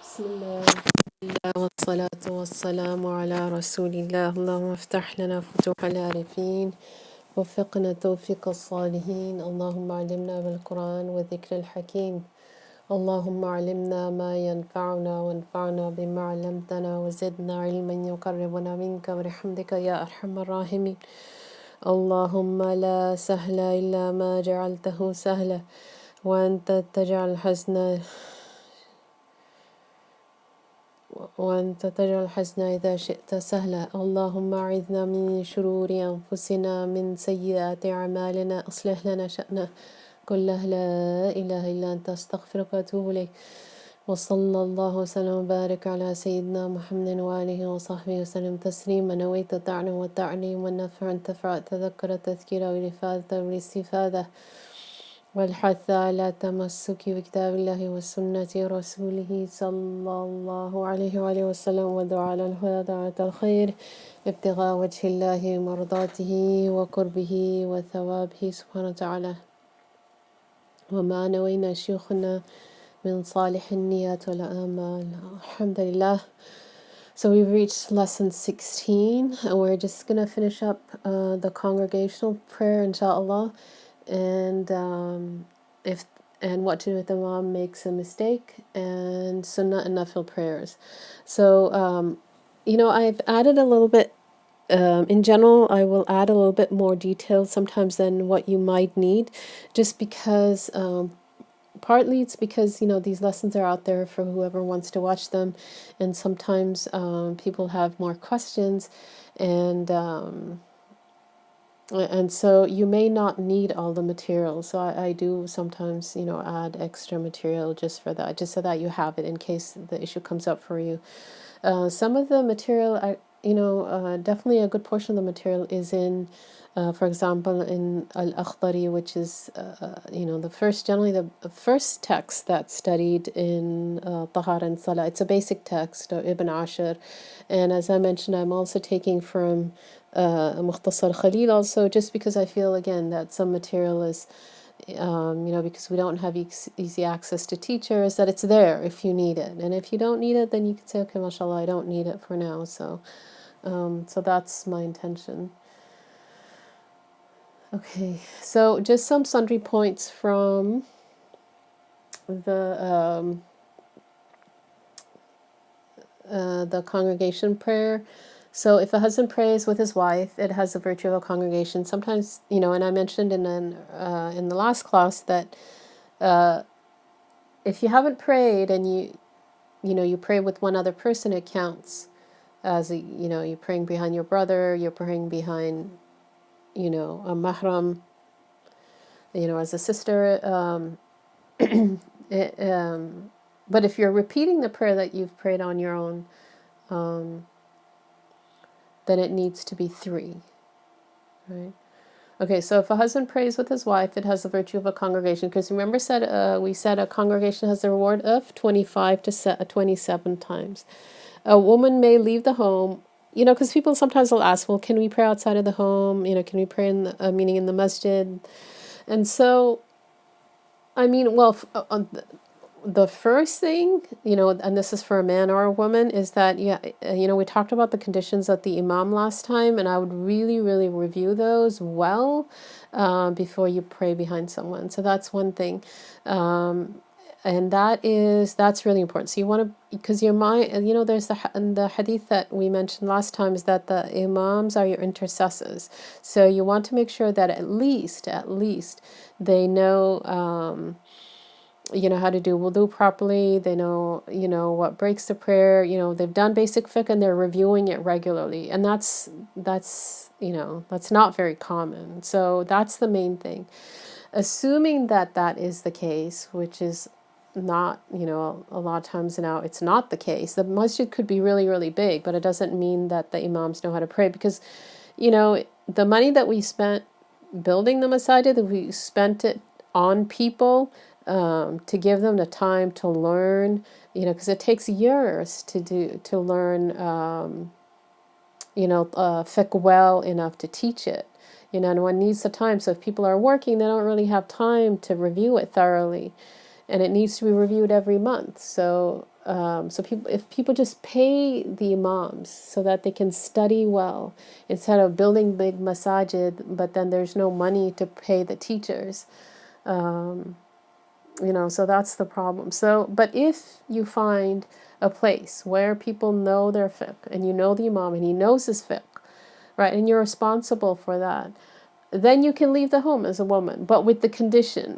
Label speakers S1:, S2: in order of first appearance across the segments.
S1: بسم الله والصلاة والسلام على رسول الله. اللهم افتح لنا فتوح العارفين، وفقنا توفيق الصالحين. اللهم علمنا بالقرآن وذكر الحكيم. اللهم علمنا ما ينفعنا وانفعنا بما علمتنا، وزدنا علما يقربنا منك برحمتك يا أرحم الراحمين. اللهم لا سهل إلا ما جعلته سهلا، وأنت تجعل الحزن إذا شئت سهلا. اللهم أعذنا من شرور أنفسنا، من سيئات أعمالنا، أصلح لنا شأننا كله، لا إله إلا أنت، أستغفرك وأتوب إليك. وصلى الله وسلم وبارك على سيدنا محمد وآله وصحبه وسلم تسليما. نويت تعلم والتعليم والنفع انتفع، تذكر التذكير والإفادة والاستفادة، والحث على تمسك بكتاب الله وسنة رسوله صلى الله عليه وآله وسلم، ودعاء على الهدى، دعاة الخير، ابتغاء وجه الله ومرضاته وقربه وثوابه سبحانه وتعالى، وما نوينا شيوخنا من صالح النيات والأعمال. الحمد لله. So we've reached lesson 16, and we're just going to finish up the congregational prayer, inshallah, and if and what to do if the Imam makes a mistake, and sunnah and nafil prayers. So I've added a little bit. In general, I will add a little bit more detail sometimes than what you might need, just because partly it's because these lessons are out there for whoever wants to watch them, and sometimes people have more questions, and so you may not need all the material. So I do sometimes add extra material just for that, just so that you have it in case the issue comes up for you. Some of the material, definitely a good portion of the material is in, for example, in Al-Akhdari, which is, generally the first text that's studied in Tahar and Salah. It's a basic text, or Ibn Ashir. And as I mentioned, I'm also taking from Mukhtasar Khalil also, just because I feel, again, that some material is, because we don't have easy access to teachers, that it's there if you need it. And if you don't need it, then you can say, okay, mashallah, I don't need it for now. So that's my intention. Okay, so just some sundry points from the congregation prayer. So if a husband prays with his wife, it has the virtue of a congregation. Sometimes, and I mentioned in the last class that if you haven't prayed and you pray with one other person, it counts as you're praying behind your brother, you're praying behind a mahram, as a sister. But if you're repeating the prayer that you've prayed on your own, then it needs to be 3, right? Okay, so if a husband prays with his wife, it has the virtue of a congregation. Because remember, we said a congregation has the reward of 25 to 27 times. A woman may leave the home, because people sometimes will ask, well, can we pray outside of the home? Can we pray in meaning in the masjid? And so, the first thing, and this is for a man or a woman, is that, we talked about the conditions of the Imam last time, and I would really, really review those well before you pray behind someone. So that's one thing. And that's really important. So you want to, because your mind, there's the hadith that we mentioned last time, is that the Imams are your intercessors. So you want to make sure that at least they know, how to do wudu properly. They know, what breaks the prayer. They've done basic fiqh and they're reviewing it regularly. And that's not very common. So that's the main thing. Assuming that is the case, which is not, a lot of times now it's not the case. The masjid could be really, really big, but it doesn't mean that the imams know how to pray, because, the money that we spent building the masajid, we spent it on people, to give them the time to learn, because it takes years to learn, fiqh well enough to teach it, and one needs the time. So if people are working, they don't really have time to review it thoroughly, and it needs to be reviewed every month. So So if people just pay the imams so that they can study well, instead of building big masajid, but then there's no money to pay the teachers, so that's the problem. So, but if you find a place where people know their fiqh, and you know the imam and he knows his fiqh, right, and you're responsible for that, then you can leave the home as a woman, but with the condition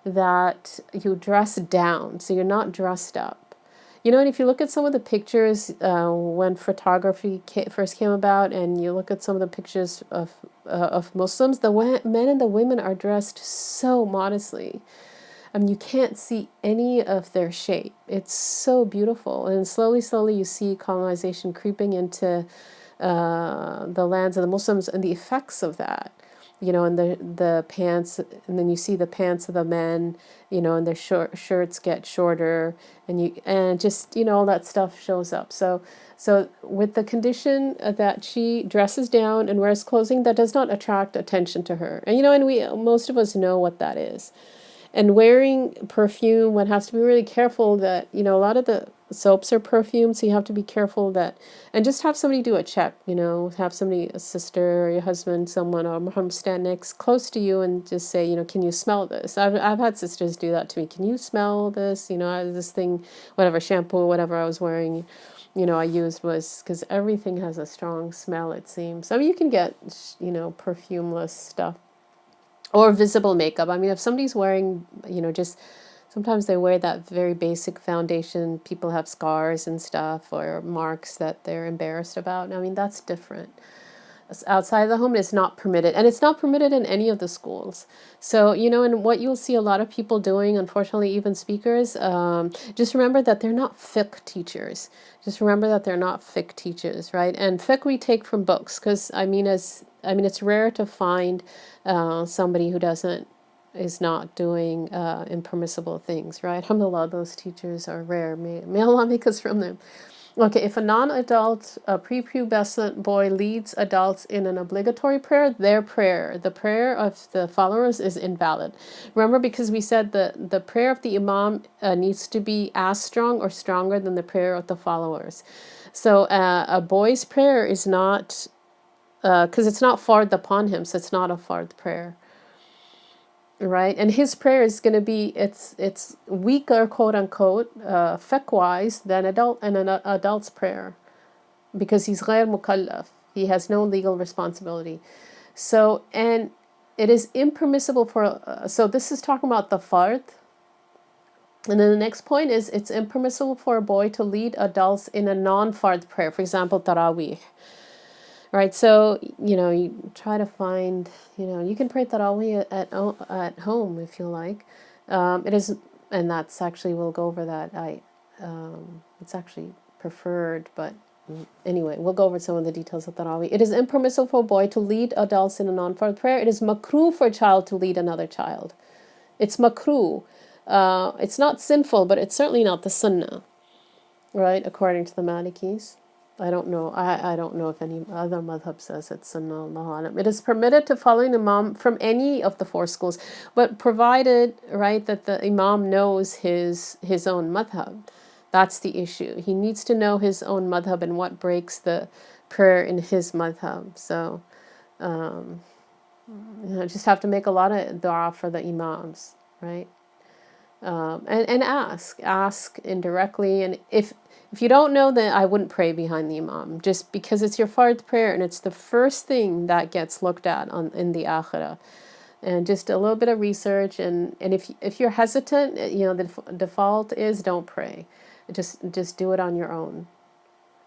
S1: that you dress down, so you're not dressed up. And if you look at some of the pictures when photography first came about, and you look at some of the pictures of Muslims, the men and the women are dressed so modestly. You can't see any of their shape. It's so beautiful, and slowly you see colonization creeping into the lands of the Muslims, and the effects of that, and the pants, and then you see the pants of the men, and their shirts get shorter, and just all that stuff shows up. So with the condition that she dresses down and wears clothing that does not attract attention to her, and most of us know what that is. And wearing perfume, one has to be really careful that, a lot of the soaps are perfumed, so you have to be careful that, and just have somebody do a check, have somebody, a sister or your husband, someone, or Muhammad stand next close to you and just say, can you smell this? I've had sisters do that to me. Can you smell this? This thing, whatever shampoo, whatever I was wearing, I used was, because everything has a strong smell, it seems. You can get, perfumeless stuff. Or visible makeup. If somebody's wearing, just sometimes they wear that very basic foundation. People have scars and stuff, or marks that they're embarrassed about. That's different. Outside the home, it's not permitted. And it's not permitted in any of the schools. So, and what you'll see a lot of people doing, unfortunately, even speakers, just remember that they're not fiqh teachers. Just remember that they're not fiqh teachers, right? And fiqh we take from books, because, it's rare to find somebody who is not doing impermissible things, right? Alhamdulillah, those teachers are rare. May Allah make us from them. Okay, if a non-adult, prepubescent boy leads adults in an obligatory prayer, the prayer of the followers is invalid. Remember, because we said the prayer of the imam needs to be as strong or stronger than the prayer of the followers. So a boy's prayer is not, because it's not fard upon him, so it's not a fard prayer. Right, and his prayer is going to be it's weaker, quote unquote, fiqh-wise than an adult's prayer, because he's غير mukallaf. He has no legal responsibility. So, and it is impermissible for. So this is talking about the fard, and then the next point is it's impermissible for a boy to lead adults in a non-fard prayer. For example, tarawih. Right, so, you try to find, you can pray tarawih at home if you like. It is, and that's actually, we'll go over that. It's actually preferred, but anyway, we'll go over some of the details of tarawih. It is impermissible for a boy to lead adults in a non-fard prayer. It is makruh for a child to lead another child. It's makruh. It's not sinful, but it's certainly not the sunnah, right, according to the Malikis. I don't know. I don't know if any other madhab says it's sunnah. Allahu alam. It is permitted to follow an imam from any of the four schools, but provided, right, that the imam knows his own madhab. That's the issue. He needs to know his own madhab and what breaks the prayer in his madhab. So, just have to make a lot of dua for the imams, right? And ask indirectly, and if you don't know, then I wouldn't pray behind the imam, just because it's your fard prayer and it's the first thing that gets looked at in the akhirah. And just a little bit of research, and if you're hesitant, the default is don't pray. Just do it on your own.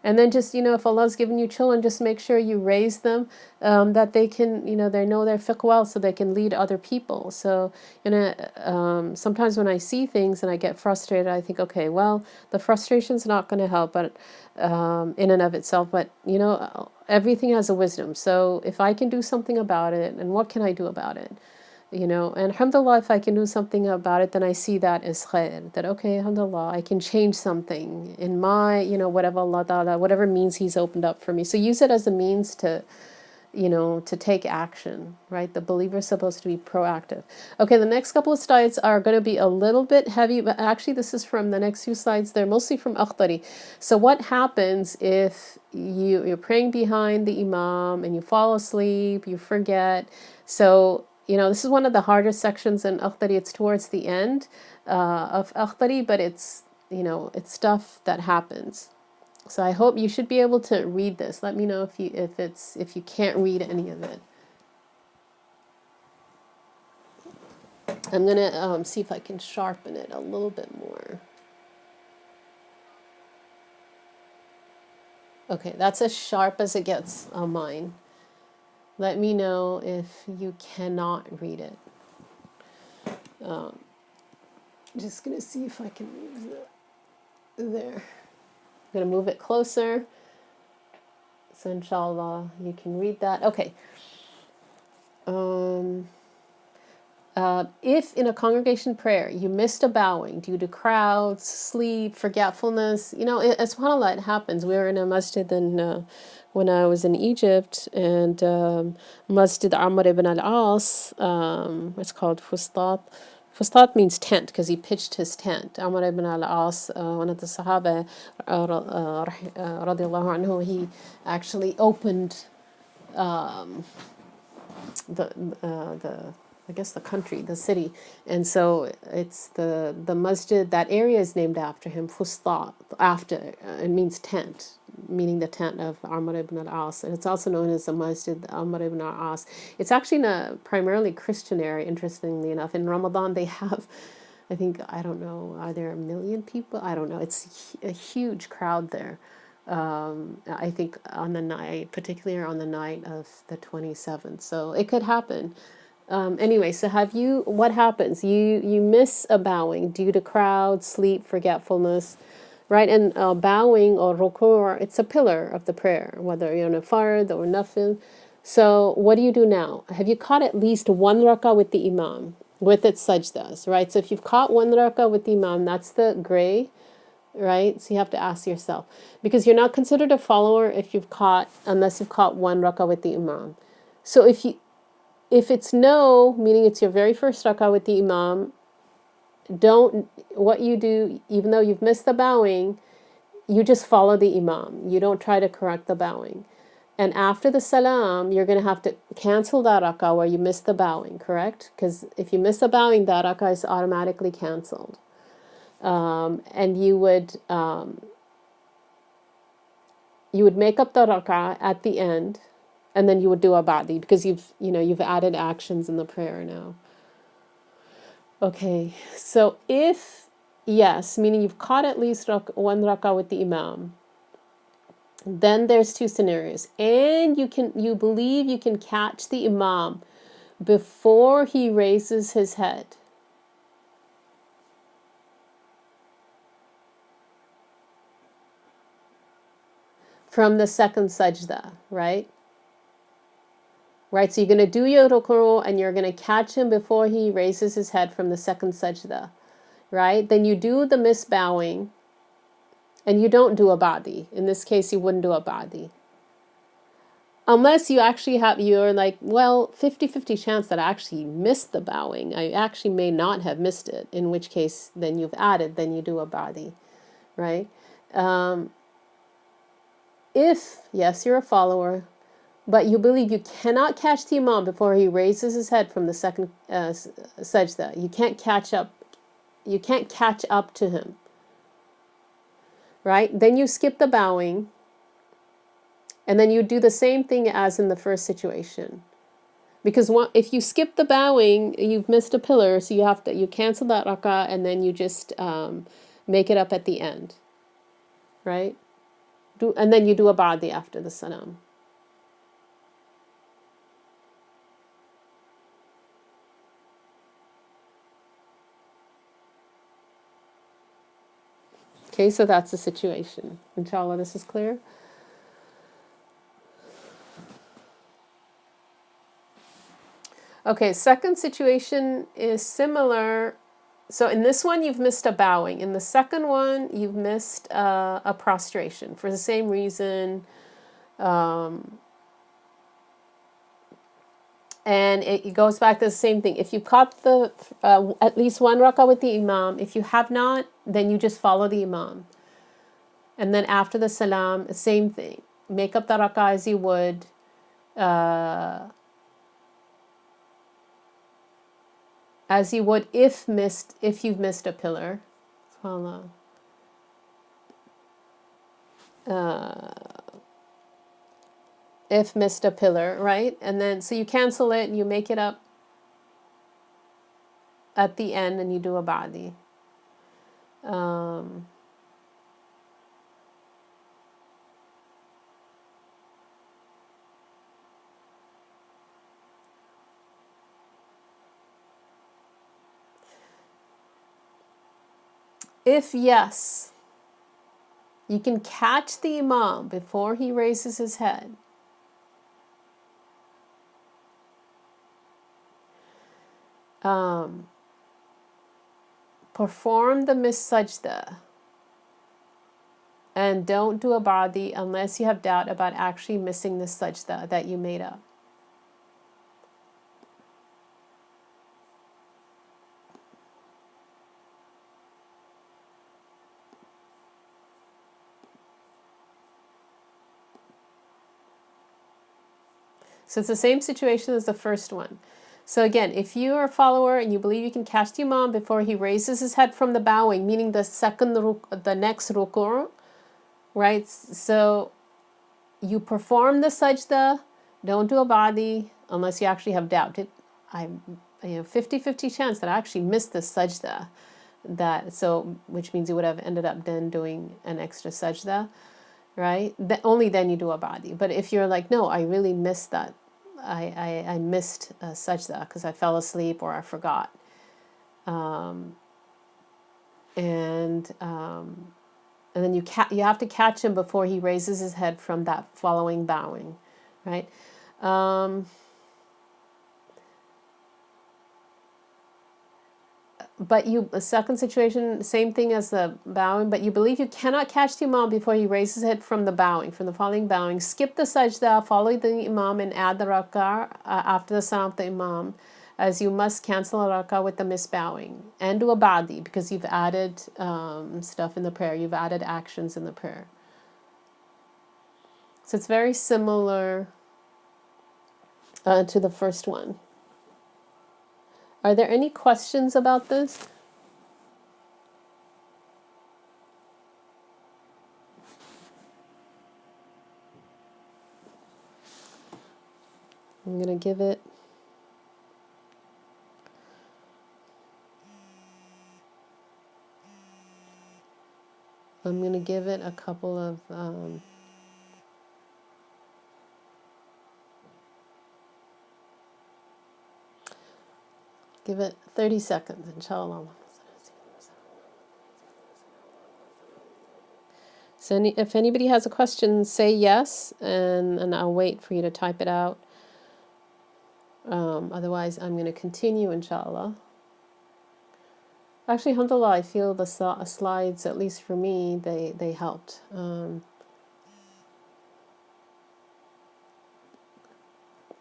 S1: And then just, if Allah's given you children, just make sure you raise them, that they can, they know their fiqh well, so they can lead other people. So, sometimes when I see things and I get frustrated, I think, okay, well, the frustration's not going to help, but in and of itself. But, everything has a wisdom. So if I can do something about it, and what can I do about it? And alhamdulillah, if I can do something about it, then I see that as khair, that okay, alhamdulillah, I can change something in my, whatever Allah Ta'ala, whatever means He's opened up for me. So use it as a means to to take action, right? The believer is supposed to be proactive. Okay, the next couple of slides are going to be a little bit heavy, but actually this is from the next few slides. They're mostly from Akhtari. So what happens if you're praying behind the Imam and you fall asleep, you forget? So, this is one of the hardest sections in Akhtari. It's towards the end of Akhtari, but it's stuff that happens. So I hope you should be able to read this. Let me know if you can't read any of it. I'm gonna see if I can sharpen it a little bit more. Okay, that's as sharp as it gets on mine. Let me know if you cannot read it. Just gonna see if I can move it there. I'm gonna move it closer. So inshallah, you can read that. Okay. If in a congregation prayer you missed a bowing due to crowds, sleep, forgetfulness, subhanAllah, it happens. We were in a masjid when I was in Egypt, and Masjid Amr ibn al-As, it's called Fustat. Fustat means tent because he pitched his tent. Amr ibn al-As, one of the Sahaba, radiallahu anhu, he actually opened the I guess the country, the city, and so it's the masjid. That area is named after him. Fustat, after it means tent, meaning the tent of Amr ibn al-As, and it's also known as the Masjid Amr ibn al-As. It's actually in a primarily Christian area. Interestingly enough, in Ramadan they have, I think, I don't know, are there 1 million people? I don't know. It's a huge crowd there. I think on the night, particularly on the night of the 27th. So it could happen. Anyway, so what happens? You miss a bowing due to crowd, sleep, forgetfulness, right? And bowing or ruku', it's a pillar of the prayer, whether you're on a fard or nafil. So what do you do now? Have you caught at least one rak'ah with the Imam, with its sajdas, right? So if you've caught one rak'ah with the Imam, that's the gray, right? So you have to ask yourself, because you're not considered a follower unless you've caught one rak'ah with the Imam. So if it's no, meaning it's your very first rak'ah with the Imam, what you do, even though you've missed the bowing, you just follow the Imam. You don't try to correct the bowing. And after the salam, you're going to have to cancel that rak'ah where you missed the bowing, correct? Because if you miss the bowing, that rak'ah is automatically canceled. And you would make up the rak'ah at the end, and then you would do a ba'di, because you've added actions in the prayer now. Okay, so yes, meaning you've caught at least one rak'ah with the Imam, then there's two scenarios, and you believe you can catch the Imam before he raises his head. From the second sajda, right? Right, so you're going to do your ruku' and you're going to catch him before he raises his head from the second sajda, right? Then you do the misbowing, and you don't do a ba'di. In this case, you wouldn't do a ba'di. Unless you actually you're like, well, 50-50 chance that I actually missed the bowing. I actually may not have missed it, in which case then you've added, then you do a ba'di, right? If, yes, you're a follower, but you believe you cannot catch the Imam before he raises his head from the second sajda. You can't catch up. You can't catch up to him. Right? Then you skip the bowing, and then you do the same thing as in the first situation. Because if you skip the bowing, you've missed a pillar, so you cancel that rak'ah, and then you just make it up at the end. Right? And then you do a ba'di after the salam. Okay, so that's the situation. Inshallah, this is clear. Okay, second situation is similar. So in this one, you've missed a bowing. In the second one, you've missed a prostration for the same reason. And it goes back to the same thing. If you caught the at least one rak'ah with the Imam, if you have not, then you just follow the Imam. And then after the salam, same thing. Make up the rak'ah as you would. As you would if you've missed a pillar. SubhanAllah. If missed a pillar, right? And then, so you cancel it and you make it up at the end and you do a ba'di. If yes, you can catch the Imam before he raises his head. Perform the missed sajda and don't do a ba'di unless you have doubt about actually missing the sajda that you made up. So it's the same situation as the first one. So again, if you are a follower and you believe you can catch the Imam before he raises his head from the bowing, meaning the next ruku', right? So you perform the sajda, don't do a ba'di unless you actually have doubt. 50-50 chance that I actually missed the sajda, which means you would have ended up then doing an extra sajda, right? Only then you do a ba'di. But if you're like, no, I really missed that. I missed sajda because I fell asleep or I forgot. And then you have to catch him before he raises his head from that following bowing, right? But a second situation, same thing as the bowing, but you believe you cannot catch the Imam before he raises his head from the bowing, from the following bowing. Skip the sajda, follow the Imam, and add the rak'ah after the salam of the Imam, as you must cancel a rak'ah with the misbowing. And do a ba'di, because you've added stuff in the prayer. You've added actions in the prayer. So it's very similar to the first one. Are there any questions about this? I'm going to give it a couple of give it 30 seconds, inshallah. So if anybody has a question, say yes, and I'll wait for you to type it out. Otherwise, I'm going to continue, inshallah. Actually, alhamdulillah, I feel the slides, at least for me, they helped.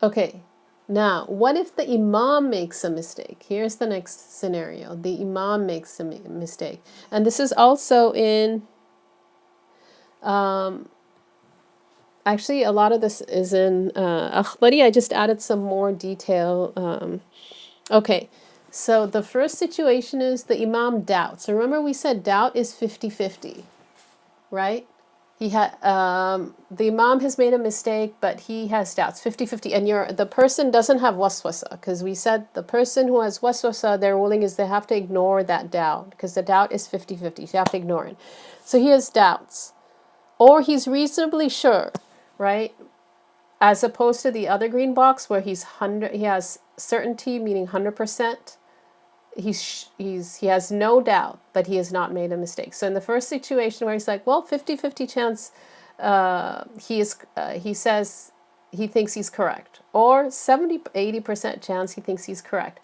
S1: Okay, now, what if the Imam makes a mistake? Here's the next scenario. The Imam makes a mistake. And this is also in... actually, a lot of this is in Akhbari. I just added some more detail. Okay, so the first situation is the Imam doubts. So remember we said doubt is 50-50, right? The Imam has made a mistake, but he has doubts, 50-50. And the person doesn't have waswasa, because we said the person who has waswasa, their ruling is they have to ignore that doubt, because the doubt is 50-50. So you have to ignore it. So he has doubts. Or he's reasonably sure, right? As opposed to the other green box where he has certainty, meaning 100%. He has no doubt that he has not made a mistake. So in the first situation where he's like, well, 50-50 chance, he says he thinks he's correct, or 70-80% chance he thinks he's correct.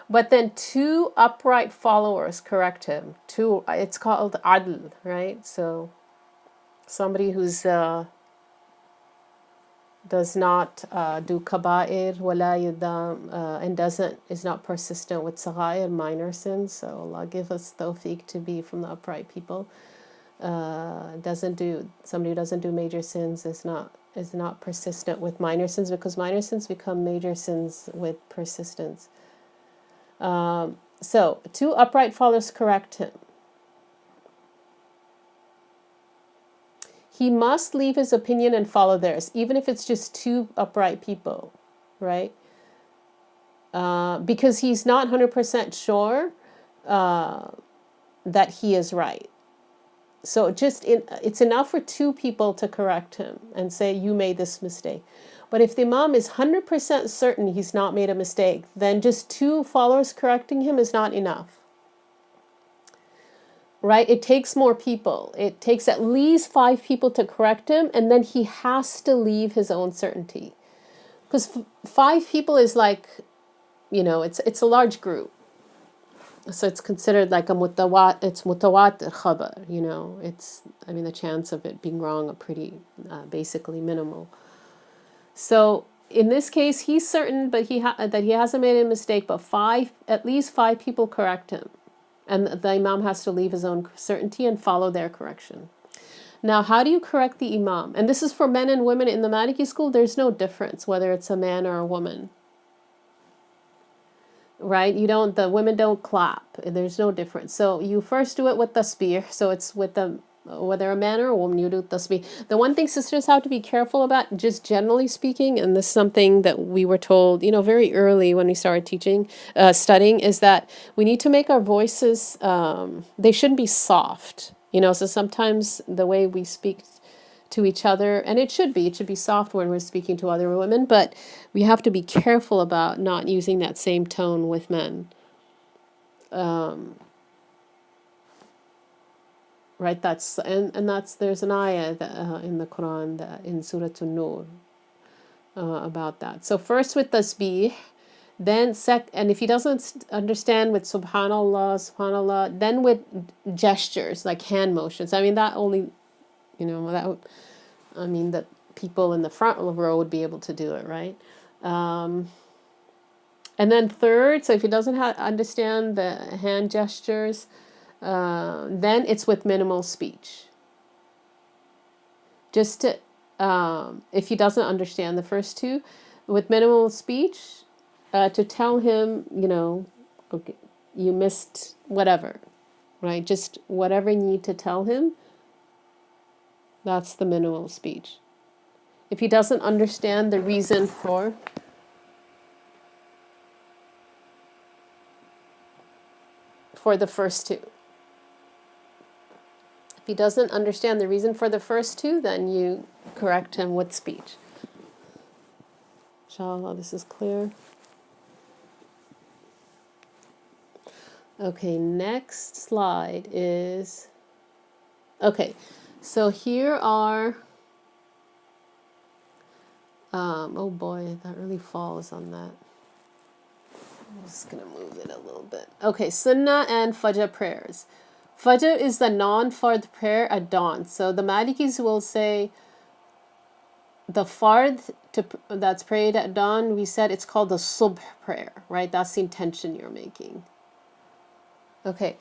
S1: But then two upright followers correct him. It's called adl, right? So somebody who's does not do kaba'ir, wala yudam, and is not persistent with sagha'ir, minor sins. So Allah give us tawfiq to be from the upright people. Somebody who doesn't do major sins is not persistent with minor sins, because minor sins become major sins with persistence. So 2 upright followers correct him. He must leave his opinion and follow theirs, even if it's just 2 upright people, right? Because he's not 100% sure that he is right. So it's enough for 2 people to correct him and say, you made this mistake. But if the Imam is 100% certain he's not made a mistake, then just 2 followers correcting him is not enough. Right? It takes more people. It takes at least 5 people to correct him, and then he has to leave his own certainty. Because 5 people is like, it's a large group. So it's considered like it's mutawatir khabar, the chance of it being wrong are pretty basically minimal. So in this case, he's certain that he hasn't made a mistake, but at least 5 people correct him. And the Imam has to leave his own certainty and follow their correction. Now, how do you correct the Imam? And this is for men and women in the Maliki school. There's no difference whether it's a man or a woman. Right? The women don't clap. There's no difference. So you first do it with tasbih. So it's with whether a man or a woman, you do tasbih. The one thing sisters have to be careful about, just generally speaking, and this is something that we were told, very early when we started studying, is that we need to make our voices, they shouldn't be soft. So sometimes the way we speak to each other, and it should be soft when we're speaking to other women, but we have to be careful about not using that same tone with men. Right, there's an ayah in the Quran, in Surah An-Nur, about that. So first with tasbih, then and if he doesn't understand with subhanallah, then with gestures like hand motions. That only, the people in the front row would be able to do it, right? And then third, so if he doesn't understand the hand gestures, then it's with minimal speech. Just to, if he doesn't understand the first 2, with minimal speech, to tell him, okay, you missed whatever, right? Just whatever you need to tell him, that's the minimal speech. If he doesn't understand the reason for the first 2. If he doesn't understand the reason for the first 2, then you correct him with speech. Inshallah, this is clear. Okay, next slide is... Okay, so here are... oh boy, that really falls on that. I'm just going to move it a little bit. Okay, sunnah and fajr prayers. Fajr is the non-fard prayer at dawn. So the Malikis will say the fard that's prayed at dawn, we said it's called the subh prayer, right? That's the intention you're making. Okay,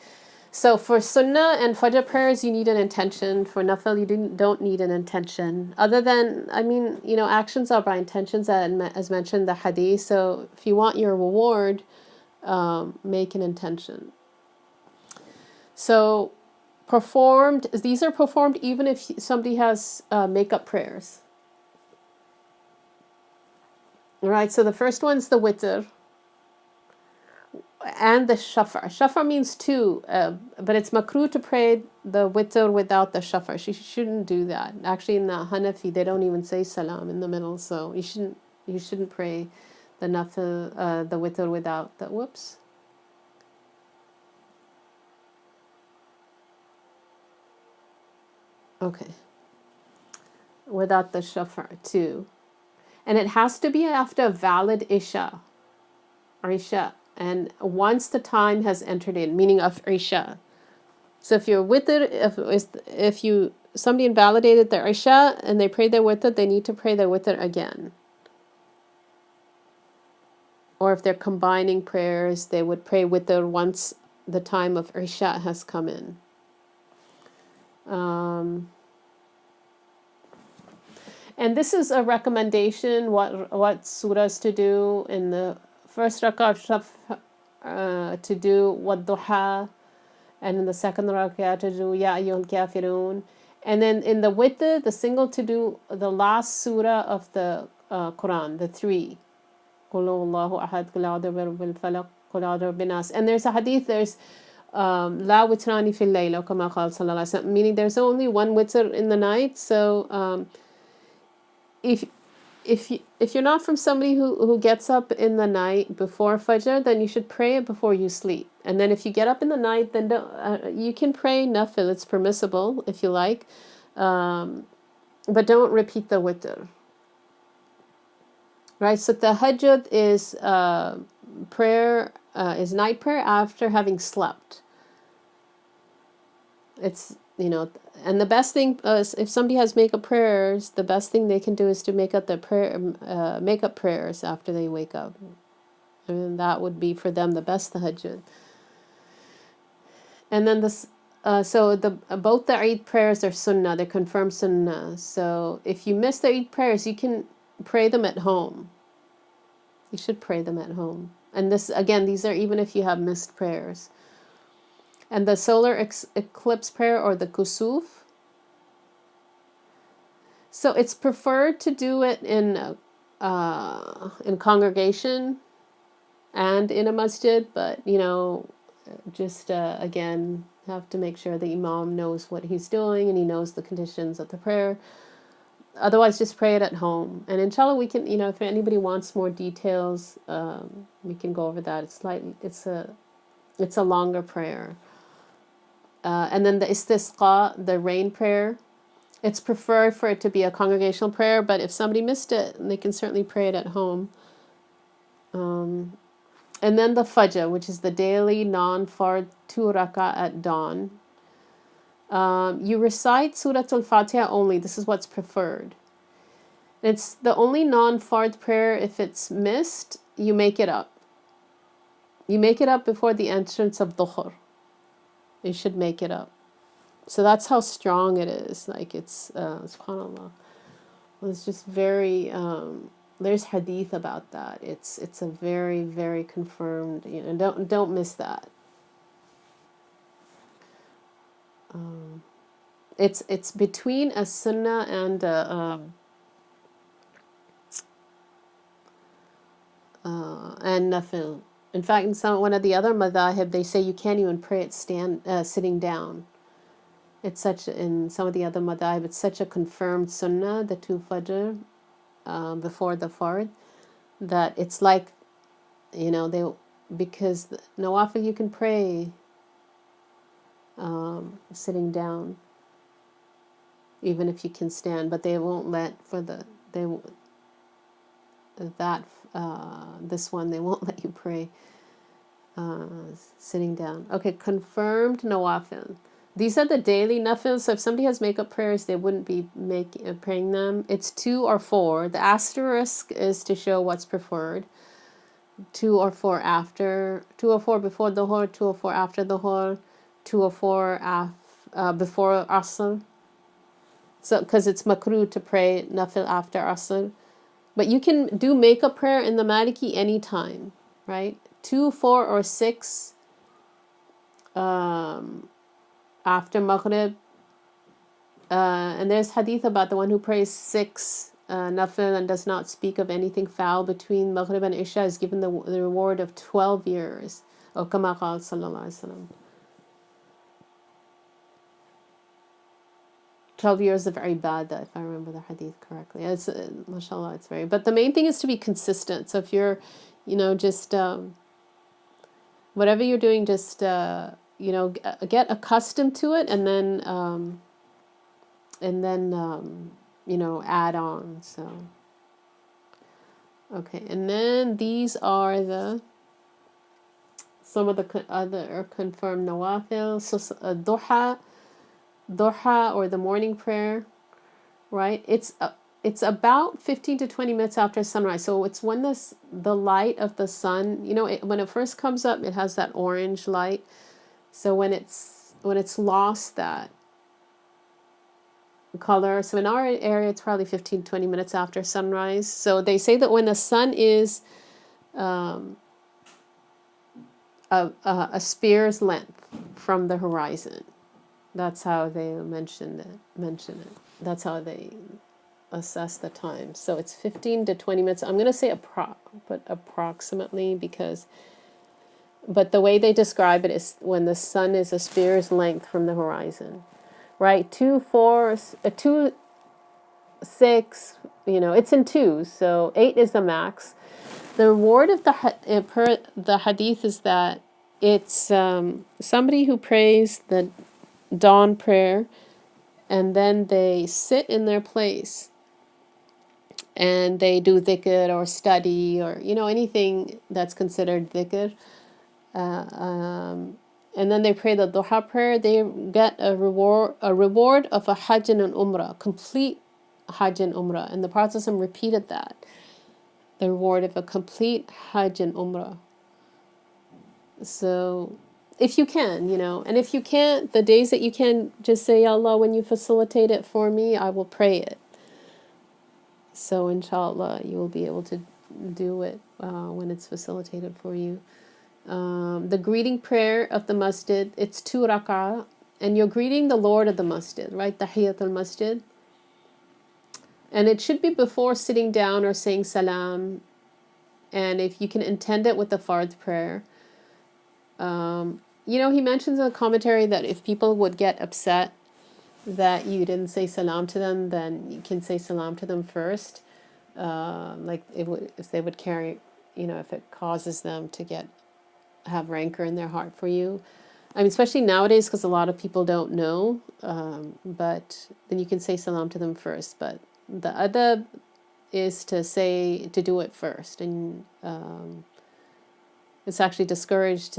S1: so for sunnah and fajr prayers, you need an intention. For nafil, you don't need an intention. Other than, actions are by intentions, as mentioned in the hadith. So if you want your reward, make an intention. So these are performed even if somebody has makeup prayers. All right, so the first one's the witr and the shafar. Shafar means 2, but it's makruh to pray the witr without the shafar. She shouldn't do that. Actually, in the Hanafi, they don't even say salam in the middle, so you shouldn't pray the nafil, the witr without the whoops. Okay, without the shafar too. And it has to be after a valid isha, and once the time has entered in, meaning of isha. So if you're witr, if you somebody invalidated their Isha and they prayed their witr, they need to pray their witr again. Or if they're combining prayers, they would pray witr once the time of Isha has come in. And this is a recommendation, what surahs to do in the first rak'ah of Shaf, to do what duha, and in the second rak'ah to do Ya Ayyuhal Kafirun. And then in the witr, the single, to do the last surah of the Quran, the 3. Qul Huwallahu Ahad, Qul A'udhu Birabbil Falaq, Qul A'udhu Birabbin Nas. And there's a hadith, there's La witrani fil layla, kama qala sallallahu alaihi wasallam, meaning there's only one witr in the night. So if you're not from somebody who gets up in the night before Fajr, then you should pray it before you sleep. And then if you get up in the night, then you can pray nafil. It's permissible if you like, but don't repeat the witr. Right. So tahajjud is prayer, is night prayer after having slept. It's, and the best thing is, if somebody has make-up prayers, the best thing they can do is to make up their make-up prayers after they wake up. And that would be for them the best tahajjud. And then both the Eid prayers are sunnah, they're confirmed sunnah. So if you miss the Eid prayers, you can pray them at home. You should pray them at home. And these are even if you have missed prayers. And the solar eclipse prayer, or the kusuf. So it's preferred to do it in congregation and in a masjid, but just again, have to make sure the Imam knows what he's doing and he knows the conditions of the prayer. Otherwise, just pray it at home. And inshallah, we can, if anybody wants more details, we can go over that. It's a longer prayer. And then the istisqa, the rain prayer, it's preferred for it to be a congregational prayer, but if somebody missed it, they can certainly pray it at home. And then the fajr, which is the daily non-fard 2 rak'ah at dawn. You recite Surah Al-Fatiha only. This is what's preferred. It's the only non-fard prayer. If it's missed, you make it up. You make it up before the entrance of Dhuhr. You should make it up. So that's how strong it is. Like it's, subhanAllah. It's just very, there's hadith about that. It's a very, very confirmed, don't miss that. It's between a sunnah and nafil. In fact, in one of the other madhahib, they say you can't even pray it sitting down. It's in some of the other madhahib, it's such a confirmed sunnah, the 2 fajr before the fard, that it's like, because nawafil you can pray sitting down, even if you can stand, but they won't let this one, they won't let you pray sitting down. Okay, confirmed nawafil. These are the daily nafil. So if somebody has make-up prayers, they wouldn't be praying them. It's 2 or 4. The asterisk is to show what's preferred. 2 or 4 after, 2 or 4 before the dhuhr, 2 or 4 after the dhuhr, 2 or 4 before asr. So because it's makruh to pray nafil after asr. But you can do make-up prayer in the Maliki anytime, right? 2, 4, or 6 after Maghrib. And there's hadith about the one who prays 6 nafil and does not speak of anything foul between Maghrib and Isha is given the reward of 12 years. Or kama qala sallallahu alaihi wasallam. 12 years of ibadah, if I remember the hadith correctly. It's mashallah, it's very. But the main thing is to be consistent. So if you're, just whatever you're doing, just get accustomed to it, and then add on. So okay, and then these are some of the other confirmed nawafil. So duha. duha, or the morning prayer, right? It's about 15 to 20 minutes after sunrise. So it's when the light of the sun, when it first comes up, it has that orange light. So when it's lost that color, so in our area, it's probably 15, 20 minutes after sunrise. So they say that when the sun is um, a spear's length from the horizon, that's how they mention it. That's how they assess the time. So it's 15 to 20 minutes. I'm going to say approximately, but the way they describe it is when the sun is a spear's length from the horizon, right? 2, 4, 2, 6, it's in twos, so 8 is the max. The reward of per the hadith is that it's somebody who prays the dawn prayer, and then they sit in their place and they do dhikr or study, or anything that's considered dhikr, and then they pray the duha prayer. They get a reward of a hajj and an umrah, complete hajj and umrah, and the Prophet ﷺ repeated that, the reward of a complete hajj and umrah. So if you can, and if you can't, the days that you can, just say, Ya Allah, when you facilitate it for me, I will pray it. So inshallah, you will be able to do it when it's facilitated for you. The greeting prayer of the masjid, it's 2 rak'ah, and you're greeting the Lord of the masjid, right? Tahiyyat al-masjid. And it should be before sitting down or saying salam. And if you can intend it with the fard prayer. He mentions in the commentary that if people would get upset that you didn't say salam to them, then you can say salam to them first. Like if they would carry, if it causes them to have rancor in their heart for you. I mean, especially nowadays, because a lot of people don't know, but then you can say salam to them first. But the other is to do it first. And it's actually discouraged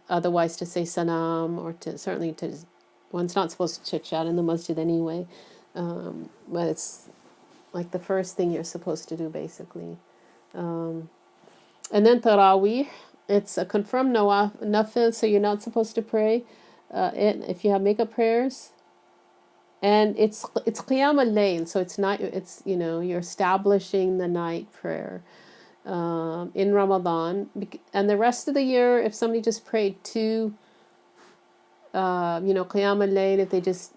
S1: otherwise to say salam, or one's not supposed to chit-chat in the masjid anyway. But it's like the first thing you're supposed to do, basically. And then Taraweeh, it's a confirmed nafil, so you're not supposed to pray if you have makeup prayers. And it's qiyam al-layl, so it's you're establishing the night prayer in Ramadan. And the rest of the year, if somebody just prayed 2 qiyam al-layl, if they just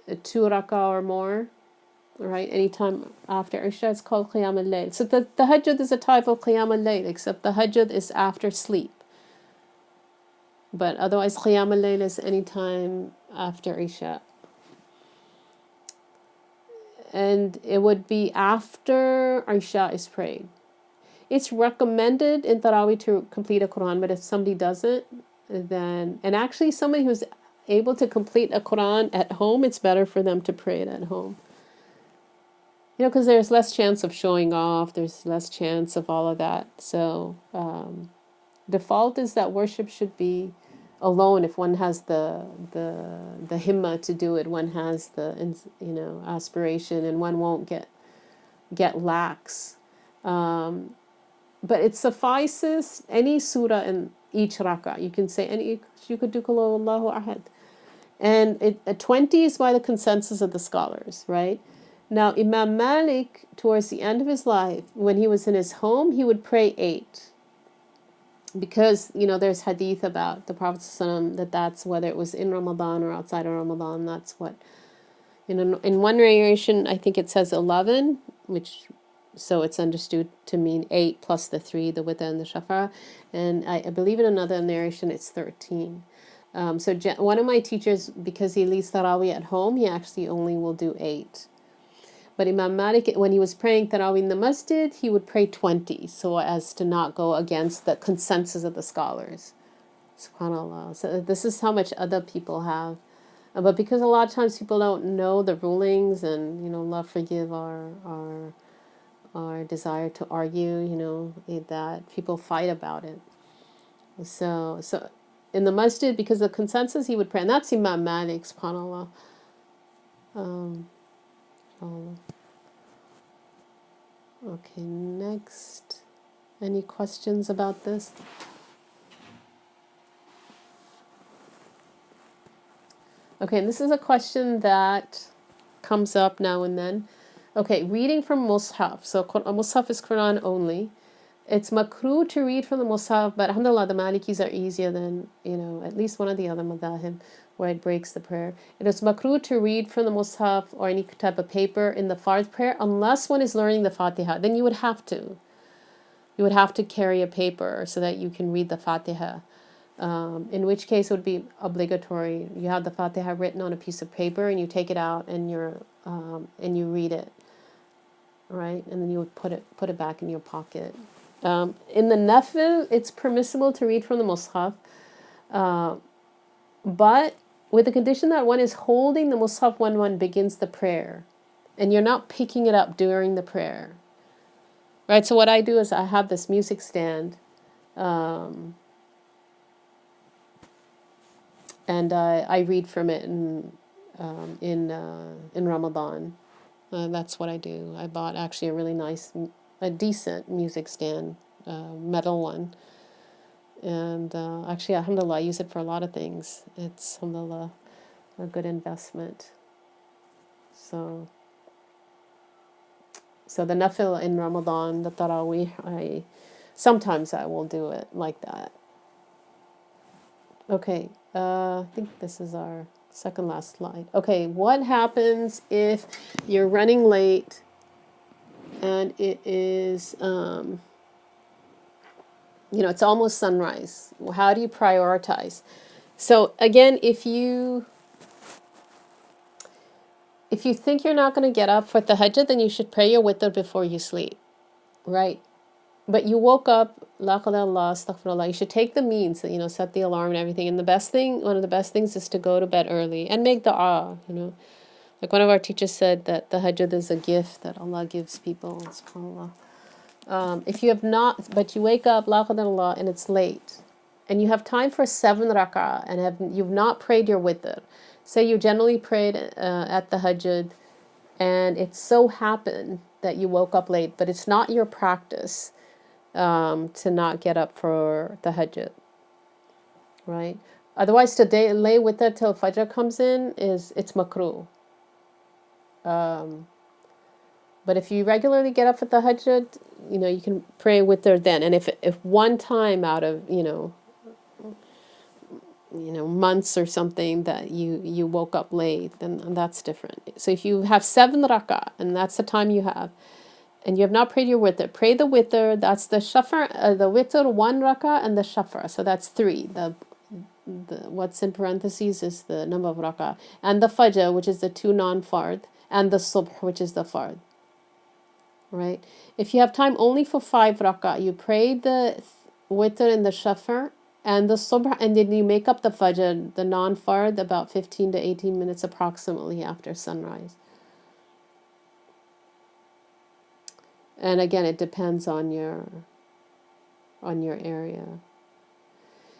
S1: 2 rak'ah or more, right, anytime after Isha, it's called qiyam al-layl. So the tahajjud is a type of qiyam al-layl, except the tahajjud is after sleep. But otherwise, qiyam al-layl is anytime after Isha. And it would be after Isha is prayed. It's recommended in Tarawih to complete a Quran, but if somebody doesn't, and actually somebody who's able to complete a Quran at home, it's better for them to pray it at home. Because there's less chance of showing off, there's less chance of all of that. So default is that worship should be alone. If one has the himmah to do it, one has the aspiration, and one won't get lax. But it suffices any surah in each rak'ah. You can say you could do Qul Huwallahu Ahad. And 20 is by the consensus of the scholars, right? Now, Imam Malik, towards the end of his life, when he was in his home, he would pray 8. Because, there's hadith about the Prophet ﷺ that's whether it was in Ramadan or outside of Ramadan, that's what, in one narration, I think it says 11, so it's understood to mean 8 plus the 3, the witr and the shafa. And I believe in another narration, it's 13. So one of my teachers, because he leads Tarawih at home, he actually only will do 8. But Imam Malik, when he was praying Tarawih in the masjid, he would pray 20, so as to not go against the consensus of the scholars. SubhanAllah. So this is how much other people have. But because a lot of times people don't know the rulings, and, Allah forgive our desire to argue, that people fight about it. So in the masjid, because the consensus, he would pray. And that's Imam Malik, SubhanAllah. Um, okay, next. Any questions about this? Okay, this is a question that comes up now and then. Okay, reading from Mus'haf. So Mus'haf is Quran only. It's makruh to read from the Mus'haf, but alhamdulillah, the Malikis are easier than, at least one of the other madhahib where it breaks the prayer. It is makruh to read from the Mus'haf or any type of paper in the Fard prayer unless one is learning the Fatiha. Then you would have to. You would have to carry a paper so that you can read the Fatiha. In which case it would be obligatory. You have the Fatiha written on a piece of paper and you take it out and you read it, right? And then you would put it back in your pocket. In the nafil, it's permissible to read from the Mus'haf, but with the condition that one is holding the Mus'haf when one begins the prayer, and you're not picking it up during the prayer, right? So what I do is I have this music stand, and I read from it in Ramadan. That's what I do. I bought actually a decent music stand, metal one. And actually, alhamdulillah, I use it for a lot of things. It's, alhamdulillah, a good investment. So the nafil in Ramadan, the tarawih, sometimes I will do it like that. Okay, I think this is our second last slide. Okay, what happens if you're running late and it is, it's almost sunrise? How do you prioritize? So again, if you think you're not going to get up for tahajjud, then you should pray your witr before you sleep, right? But you woke up, la qadar Allah, astaghfirullah, you should take the means, set the alarm and everything. And one of the best things is to go to bed early and make dua, Like one of our teachers said that the tahajjud is a gift that Allah gives people, subhanAllah. If you have not, but you wake up, la qadar Allah, and it's late, and you have time for 7 rak'ah, and you've not prayed your witr. Say you generally prayed at the tahajjud, and it so happened that you woke up late, but it's not your practice to not get up for the tahajjud, right? Otherwise, to lay witr till fajr comes in it's makruh. But if you regularly get up for the tahajjud, you can pray witr then. And if one time out of months or something that you woke up late, then that's different. So if you have 7 rak'ah, and that's the time you have, and you have not prayed your witr, pray the witr. That's the shafar, the witr 1 rak'ah, and the shafar. So that's 3. The what's in parentheses is the number of rak'ah, and the fajr, which is the 2 non-fard, and the subh, which is the fard. Right? If you have time only for 5 rak'ah, you pray the witr and the shafar and the subh, and then you make up the fajr, the non-fard, about 15 to 18 minutes approximately after sunrise. And again, it depends on your area.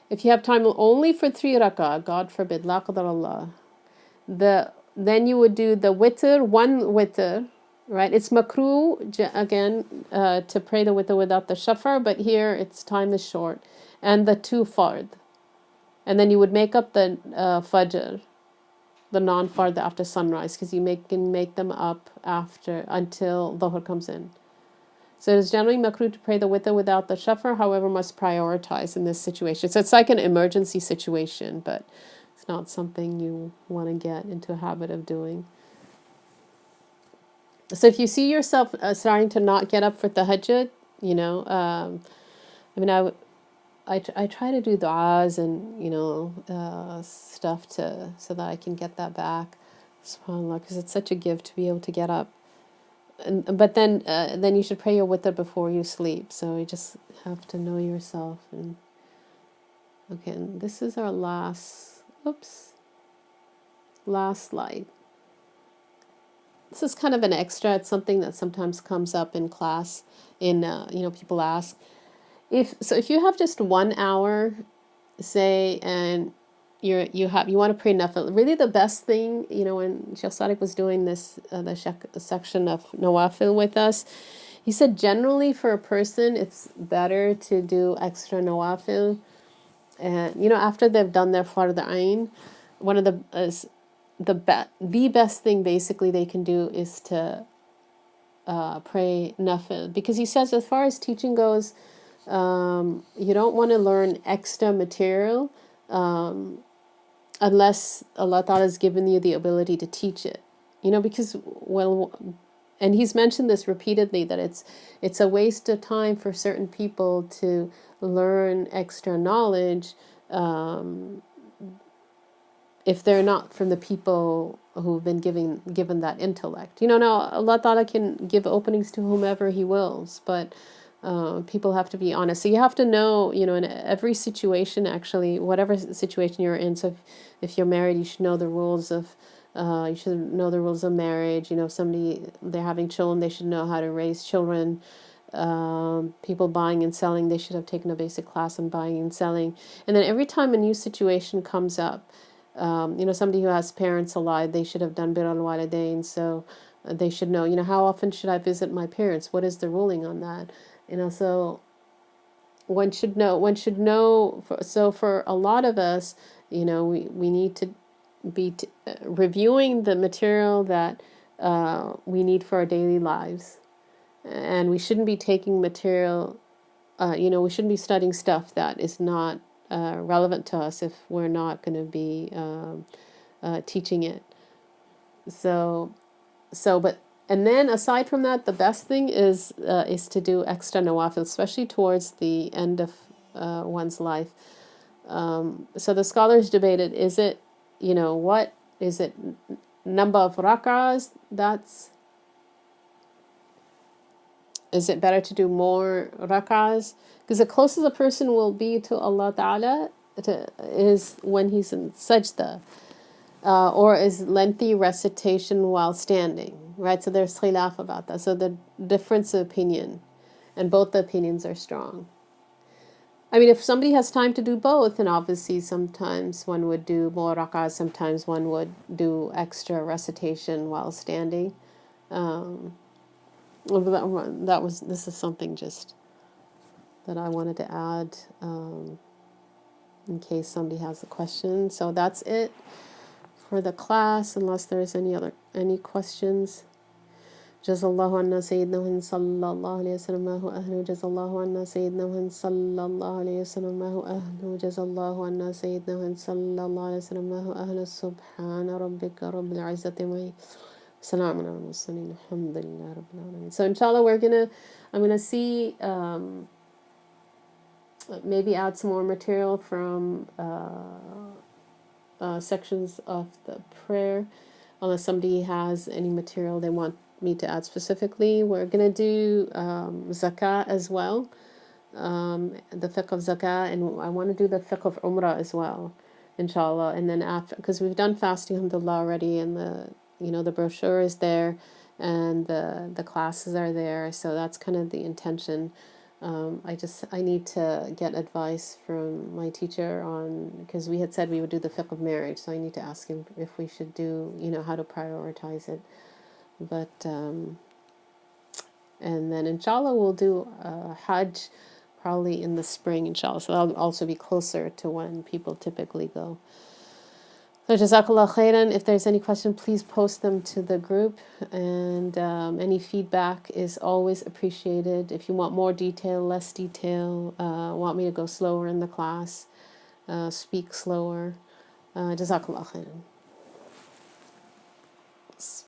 S1: If you have time only for 3 rak'ah, God forbid, la qadar Allah, then you would do the witr, 1 witr, right? It's makruh, again, to pray the witr without the shafar, but here time is short, and the 2 fard. And then you would make up the fajr, the non-fard after sunrise, because you can make them up until dhuhr comes in. So it is generally makruh to pray the witr without the shafar, however, must prioritize in this situation. So it's like an emergency situation, but it's not something you want to get into a habit of doing. So if you see yourself starting to not get up for tahajjud, I try to do du'as and, stuff so that I can get that back, subhanAllah, because it's such a gift to be able to get up. But then you should pray your witr before you sleep. So you just have to know yourself. And okay, and this is our last slide. This is kind of an extra. It's something that sometimes comes up in class. People ask if you have just 1 hour, say, and you want to pray nafil. Really, the best thing, when Sheikh Sadiq was doing this section of nawafil with us, he said generally for a person it's better to do extra nawafil, and after they've done their fard ayn, one of the best thing basically they can do is to pray nafil, because he says as far as teaching goes, you don't want to learn extra material unless Allah Ta'ala has given you the ability to teach it. Because, well, and he's mentioned this repeatedly, that it's a waste of time for certain people to learn extra knowledge if they're not from the people who've been given that intellect. Now Allah Ta'ala can give openings to whomever He wills, but people have to be honest. So you have to know, in every situation, actually, whatever situation you're in. So if you're married, you should know the rules of marriage. If they're having children, they should know how to raise children. People buying and selling, they should have taken a basic class on buying and selling. And then every time a new situation comes up, somebody who has parents alive, they should have done bir al-walidain. So they should know, how often should I visit my parents? What is the ruling on that? So one should know. So for a lot of us, we need to be reviewing the material that we need for our daily lives. And we shouldn't be taking material, we shouldn't be studying stuff that is not relevant to us if we're not going to be teaching it. And then aside from that, the best thing is to do extra nawafil, especially towards the end of one's life. So the scholars debated: is it, what is it? Number of rak'ahs? Is it better to do more rak'ahs? Because the closest a person will be to Allah Ta'ala is when he's in sajda. Or is lengthy recitation while standing, right? So there's khilaf about that. So the difference of opinion, and both the opinions are strong. I mean, if somebody has time to do both, then obviously sometimes one would do more rak'ahs, sometimes one would do extra recitation while standing. This is something just that I wanted to add in case somebody has a question. So that's it for the class, unless there's any questions. Jazallahu anna sayyidina sallallahu alayhi wa sallam ma hu ahlu. Jazallahu anna sayyidina sallallahu alayhi wa sallam ma hu ahlu. Jazallahu anna sayyidina sallallahu alayhi wa sallam ma hu ahlu. Subhana rabbika rabbil izzati wa salamun ala al-mursalin. Alhamdulillah rabbil alamin. So inshallah I'm gonna see maybe add some more material from sections of the prayer, unless somebody has any material they want me to add specifically. We're going to do zakah as well, the fiqh of zakah, and I want to do the fiqh of umrah as well, inshallah. And then after, because we've done fasting, alhamdulillah, already, and the brochure is there, and the classes are there, so that's kind of the intention. I need to get advice from my teacher on, because we had said we would do the fiqh of marriage, so I need to ask him if we should do, how to prioritize it. But and then inshallah we'll do Hajj probably in the spring, inshallah, so that'll also be closer to when people typically go. So Jazakallah khairan. If there's any question, please post them to the group, and any feedback is always appreciated. If you want more detail, less detail, want me to go slower in the class, speak slower, Jazakallah khairan.